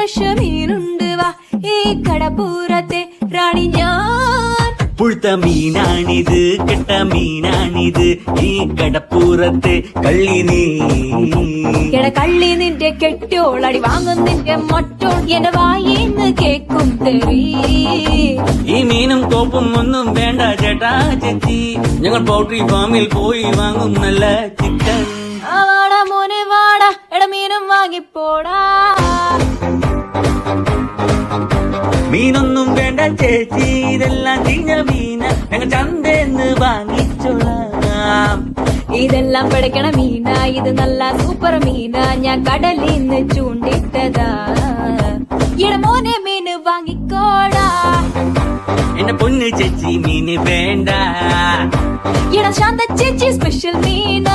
Fresh മീനുണ്ട് വാ ഈ കടപ്പുറത്തെ റാണി ഞാൻ. പുഴുത്ത മീനാണിത്, കെട്ട മീനാണിത്, ഈ കടപ്പുറത്തെ കള്ളി നീ. കള്ളി നിന്റെ കെട്ടോളടി വാങ്ങും നിന്റെ മറ്റോൾ എന്റെ വായിന്ന് കേക്കും തെറി. ഈ മീനും കോപ്പും ഒന്നും വേണ്ട ചേട്ടാ ചേച്ചി, ഞങ്ങൾ പൗൾട്രി ഫാമിൽ പോയി വാങ്ങും നല്ല ചിക്കൻ. വാടാ മോനെ വാടാ, എടാ മീനും വാങ്ങിപ്പോടാ. മീനൊന്നും വേണ്ട ചേച്ചി, ഇതെല്ലാം ചീഞ്ഞ മീന, ഞങ്ങൾ ചന്തേന്ന് വാങ്ങിച്ചോളാം. ഇതെല്ലാം പിടയ്ക്കണ മീന, ഇത് നല്ല സൂപ്പർ മീന, ഞാൻ കടലിന്ന് ചൂണ്ടിട്ടതാ. എടാ മോനെ മീന് വാങ്ങിക്കോടാ. എന്റെ പൊന്ന് ചേച്ചി മീന് വേണ്ട. എടാ ശാന്ത ചേച്ചി സ്പെഷ്യൽ മീന.